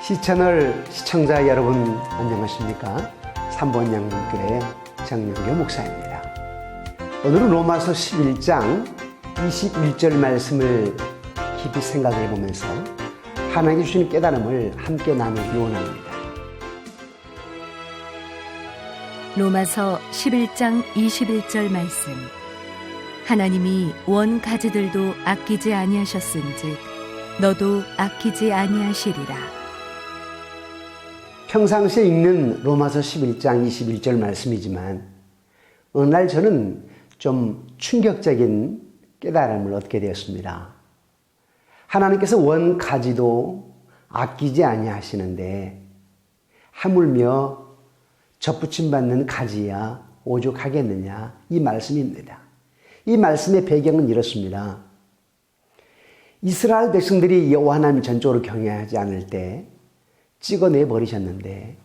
시채널 시청자 여러분 안녕하십니까? 삼본양문교회 정영교 목사입니다. 오늘은 로마서 11장 21절 말씀을 깊이 생각해 보면서 하나님께 주시는 깨달음을 함께 나누기 원합니다. 로마서 11장 21절 말씀. 하나님이 원 가지들도 아끼지 아니하셨은즉 너도 아끼지 아니하시리라. 평상시에 읽는 로마서 11장 21절 말씀이지만 어느 날 저는 좀 충격적인 깨달음을 얻게 되었습니다. 하나님께서 원 가지도 아끼지 아니하시는데 하물며 접붙임 받는 가지야 오죽하겠느냐, 이 말씀입니다. 이 말씀의 배경은 이렇습니다. 이스라엘 백성들이 여호와 하나님 전적으로 경외하지 않을 때 찍어내 버리셨는데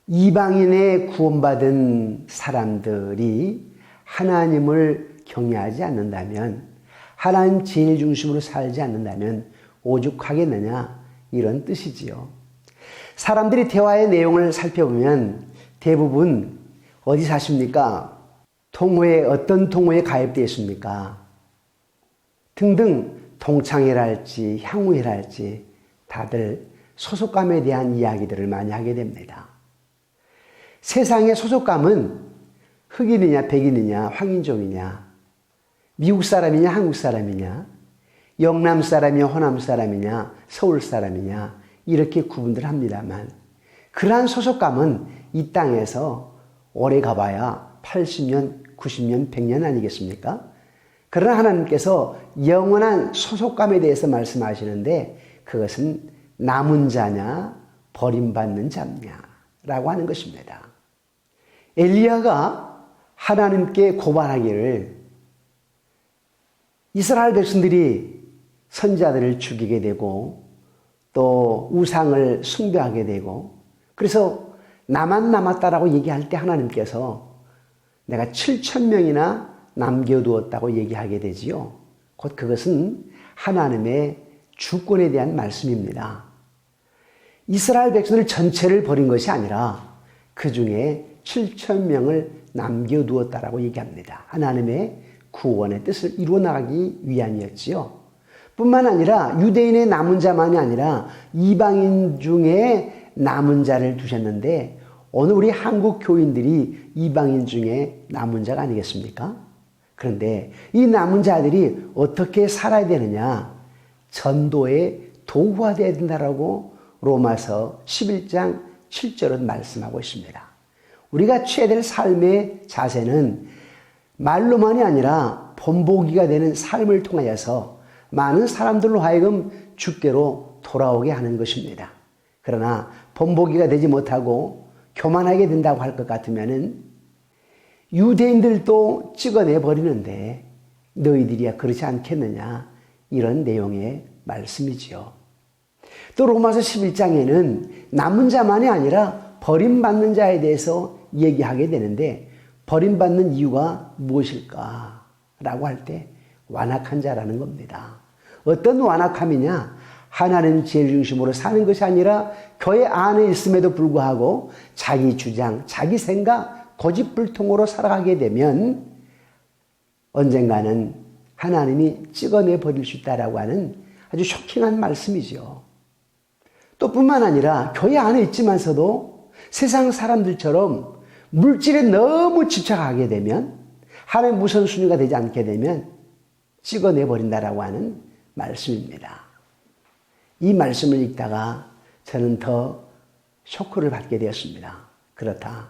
이방인의 구원받은 사람들이 하나님을 경외하지 않는다면, 하나님 제일 중심으로 살지 않는다면 오죽하겠느냐, 이런 뜻이지요. 사람들이 대화의 내용을 살펴보면 대부분 어디 사십니까? 동호회, 어떤 동호회에 가입되어 있습니까? 등등 동창회랄지 향후회랄지 다들 소속감에 대한 이야기들을 많이 하게 됩니다. 세상의 소속감은 흑인이냐 백인이냐 황인종이냐, 미국 사람이냐 한국 사람이냐, 영남 사람이냐 호남 사람이냐 서울 사람이냐 이렇게 구분들 합니다만, 그러한 소속감은 이 땅에서 오래 가봐야 80년, 90년, 100년 아니겠습니까? 그러나 하나님께서 영원한 소속감에 대해서 말씀하시는데 그것은 남은 자냐 버림받는 자냐라고 하는 것입니다. 엘리야가 하나님께 고발하기를 이스라엘 백성들이 선지자들을 죽이게 되고 또 우상을 숭배하게 되고, 그래서 나만 남았다라고 얘기할 때 하나님께서 내가 7,000명이나 남겨두었다고 얘기하게 되지요. 곧 그것은 하나님의 주권에 대한 말씀입니다. 이스라엘 백성들 전체를 버린 것이 아니라 그 중에 7,000명을 남겨두었다라고 얘기합니다. 하나님의 구원의 뜻을 이루어 나가기 위함이었지요. 뿐만 아니라 유대인의 남은 자만이 아니라 이방인 중에 남은 자를 두셨는데, 오늘 우리 한국 교인들이 이방인 중에 남은 자가 아니겠습니까? 그런데 이 남은 자들이 어떻게 살아야 되느냐? 전도의 도구가 되어야 된다라고 로마서 11장 7절은 말씀하고 있습니다. 우리가 취해야 될 삶의 자세는 말로만이 아니라 본보기가 되는 삶을 통하여서 많은 사람들로 하여금 주께로 돌아오게 하는 것입니다. 그러나 본보기가 되지 못하고 교만하게 된다고 할 것 같으면은 유대인들도 찍어내 버리는데 너희들이야 그렇지 않겠느냐, 이런 내용의 말씀이지요. 또 로마서 11장에는 남은 자만이 아니라 버림받는 자에 대해서 얘기하게 되는데, 버림받는 이유가 무엇일까? 라고 할 때 완악한 자라는 겁니다. 어떤 완악함이냐? 하나님 제일 중심으로 사는 것이 아니라 교회 안에 있음에도 불구하고 자기 주장, 자기 생각, 고집불통으로 살아가게 되면 언젠가는 하나님이 찍어내 버릴 수 있다라고 하는 아주 쇼킹한 말씀이죠. 또 뿐만 아니라 교회 안에 있지만서도 세상 사람들처럼 물질에 너무 집착하게 되면, 하나님 우선순위가 되지 않게 되면 찍어내 버린다라고 하는 말씀입니다. 이 말씀을 읽다가 저는 더 쇼크를 받게 되었습니다. 그렇다.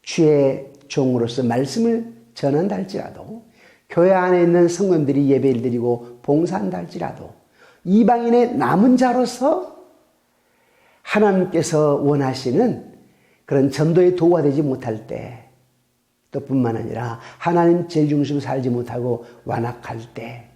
주의 종으로서 말씀을 전한다 할지라도, 교회 안에 있는 성도님들이 예배를 드리고 봉사한다 할지라도, 이방인의 남은 자로서 하나님께서 원하시는 그런 전도의 도구가 되지 못할 때, 또 뿐만 아니라 하나님 제일 중심으로 살지 못하고 완악할 때,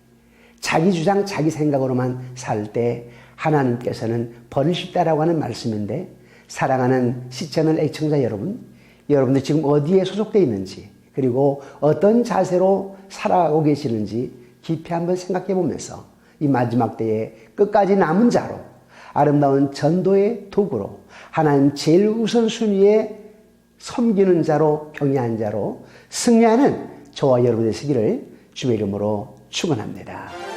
자기 주장, 자기 생각으로만 살 때 하나님께서는 버릴 수 있다라고 하는 말씀인데, 사랑하는 시청하는 애청자 여러분, 여러분들 지금 어디에 소속되어 있는지, 그리고 어떤 자세로 살아가고 계시는지 깊이 한번 생각해 보면서 이 마지막 때에 끝까지 남은 자로 아름다운 전도의 도구로 하나님 제일 우선순위에 섬기는 자로 경외한 자로 승리하는 저와 여러분의 되시기를 주의 이름으로 축원합니다.